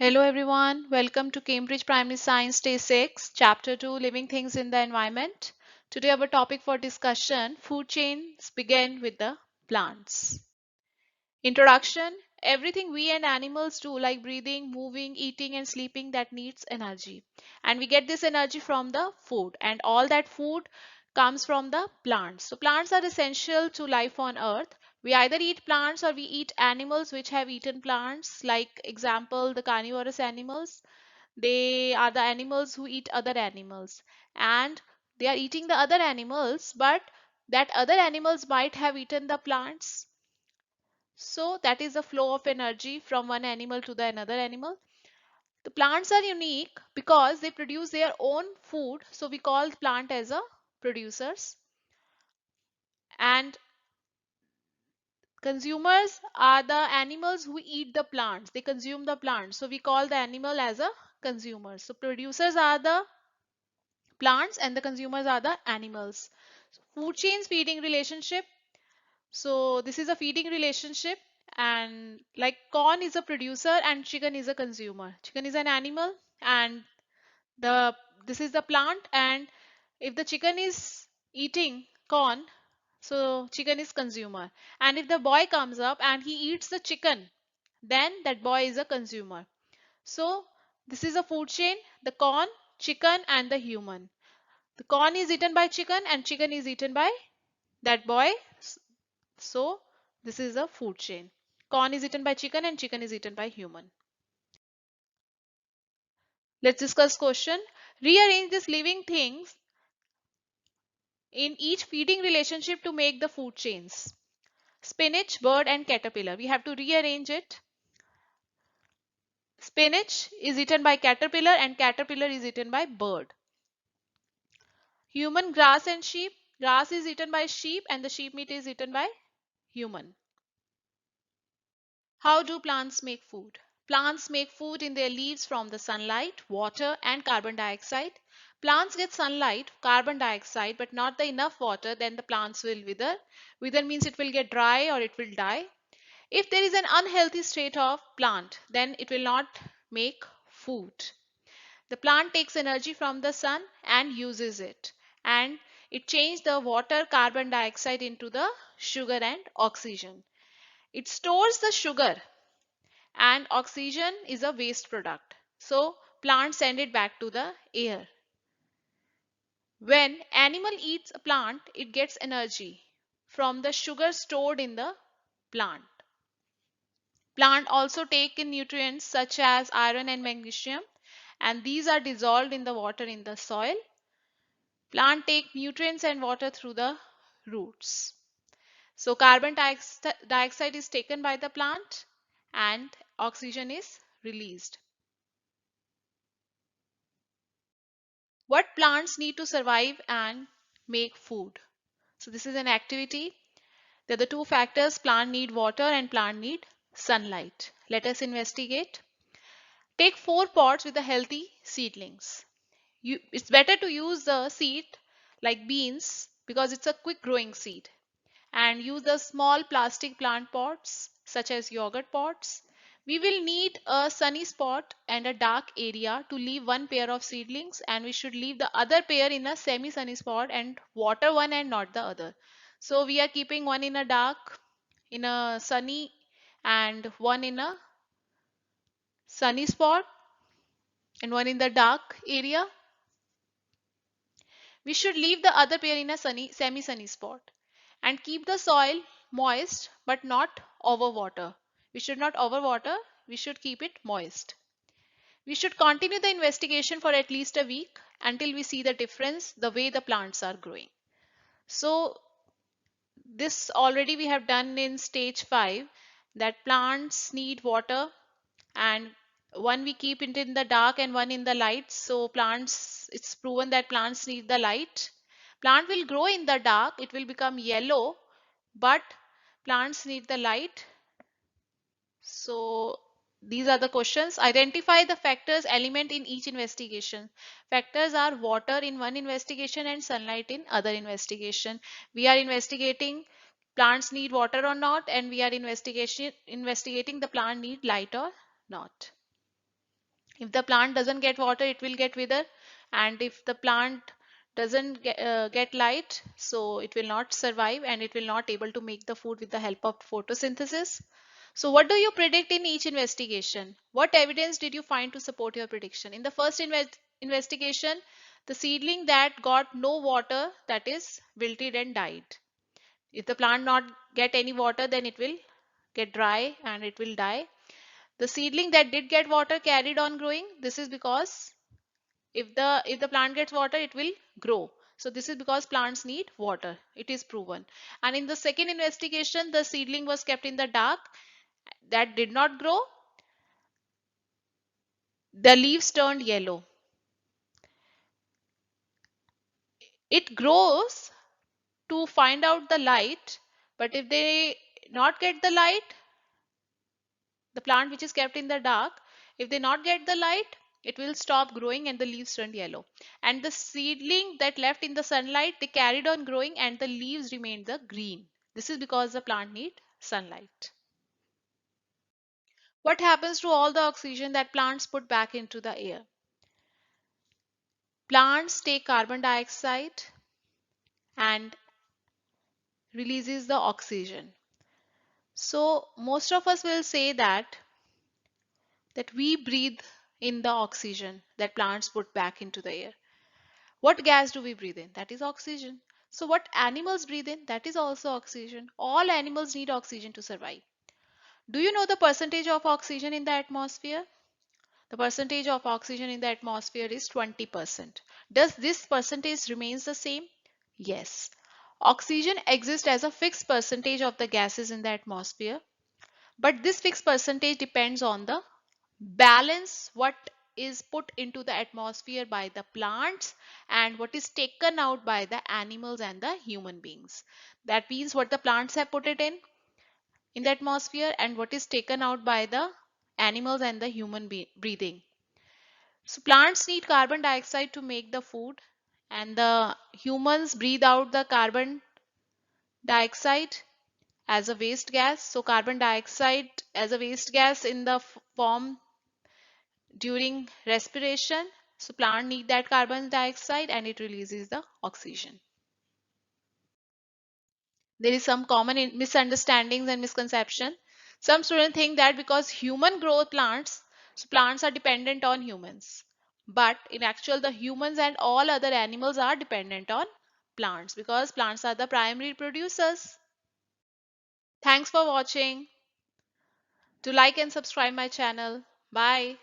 Hello everyone, welcome to Cambridge Primary Science Day 6, Chapter 2 Living Things in the Environment. Today our topic for discussion, food chains begin with the plants. Introduction, everything we and animals do like breathing, moving, eating and sleeping that needs energy. And we get this energy from the food and all that food comes from the plants. So plants are essential to life on earth. We either eat plants or we eat animals which have eaten plants, like example the carnivorous animals. They are the animals who eat other animals and they are eating the other animals, but that other animals might have eaten the plants. So that is the flow of energy from one animal to the another animal. The plants are unique because they produce their own food. So we call plant as a producers. And consumers are the animals who eat the plants. They consume the plants. So we call the animal as a consumer. So producers are the plants and the consumers are the animals. Food chains feeding relationship. So this is a feeding relationship and like corn is a producer and chicken is a consumer. Chicken is an animal and the this is the plant, and if the chicken is eating corn, so chicken is consumer. And if the boy comes up and he eats the chicken, then that boy is a consumer. So this is a food chain, the corn, chicken and the human. The corn is eaten by chicken and chicken is eaten by that boy. So this is a food chain. Corn is eaten by chicken and chicken is eaten by human. Let's discuss question. Rearrange these living things in each feeding relationship to make the food chains. Spinach, bird and caterpillar. We have to rearrange it. Spinach is eaten by caterpillar and caterpillar is eaten by bird. Human, grass and sheep. Grass is eaten by sheep and the sheep meat is eaten by human. How do plants make food? Plants make food in their leaves from the sunlight, water, and carbon dioxide. Plants get sunlight, carbon dioxide, but not the enough water, then the plants will wither. Wither means it will get dry or it will die. If there is an unhealthy state of plant, then it will not make food. The plant takes energy from the sun and uses it. And it changes the water, carbon dioxide into the sugar and oxygen. It stores the sugar and oxygen is a waste product. So plants send it back to the air. When animal eats a plant, it gets energy from the sugar stored in the plant. Plant also take in nutrients such as iron and magnesium, and these are dissolved in the water in the soil. Plant take nutrients and water through the roots. So carbon dioxide is taken by the plant and oxygen is released. What plants need to survive and make food? So this is an activity. There are the two factors, plant need water and plant need sunlight. Let us investigate. Take 4 pots with the healthy seedlings. It's better to use the seed like beans because it's a quick growing seed, and use the small plastic plant pots such as yogurt pots. We will need a sunny spot and a dark area to leave one pair of seedlings, and we should leave the other pair in a semi-sunny spot and water one and not the other. So we are keeping one in a dark, in a sunny, and one in a sunny spot and one in the dark area. We should leave the other pair in a semi-sunny spot and keep the soil moist but not overwater. We should not overwater, we should keep it moist. We should continue the investigation for at least a week until we see the difference, the way the plants are growing. So this already we have done in stage 5, that plants need water, and one we keep it in the dark and one in the light. So plants, it's proven that plants need the light. Plant will grow in the dark, it will become yellow, but plants need the light. So these are the questions. Identify the factors element in each investigation. Factors are water in one investigation and sunlight in other investigation. We are investigating plants need water or not, and we are investigating the plant need light or not. If the plant doesn't get water, it will get wither, and if the plant doesn't get light, so it will not survive and it will not able to make the food with the help of photosynthesis. So what do you predict in each investigation? What evidence did you find to support your prediction? In the first investigation, the seedling that got no water, that is wilted and died. If the plant not get any water, then it will get dry and it will die. The seedling that did get water carried on growing. This is because if the plant gets water, it will grow. So this is because plants need water. It is proven. And in the second investigation, the seedling was kept in the dark. That did not grow. The leaves turned yellow. It grows to find out the light, but if they not get the light, the plant which is kept in the dark, if they not get the light, it will stop growing and the leaves turn yellow. And the seedling that left in the sunlight, they carried on growing and the leaves remained the green. This is because the plant need sunlight. What happens to all the oxygen that plants put back into the air? Plants take carbon dioxide and releases the oxygen. So most of us will say that we breathe in the oxygen that plants put back into the air. What gas do we breathe in? That is oxygen. So what animals breathe in? That is also oxygen. All animals need oxygen to survive. Do you know the percentage of oxygen in the atmosphere? The percentage of oxygen in the atmosphere is 20%. Does this percentage remains the same? Yes. Oxygen exists as a fixed percentage of the gases in the atmosphere, but this fixed percentage depends on the balance what is put into the atmosphere by the plants and what is taken out by the animals and the human beings. That means what the plants have put it in the atmosphere and what is taken out by the animals and the human breathing. So plants need carbon dioxide to make the food and the humans breathe out the carbon dioxide as a waste gas. So carbon dioxide as a waste gas in the form during respiration. So plant need that carbon dioxide and it releases the oxygen. There is some common misunderstandings and misconception. Some students think that because human grow plants, so plants are dependent on humans. But in actual, the humans and all other animals are dependent on plants because plants are the primary producers. Thanks for watching. Do like and subscribe my channel. Bye.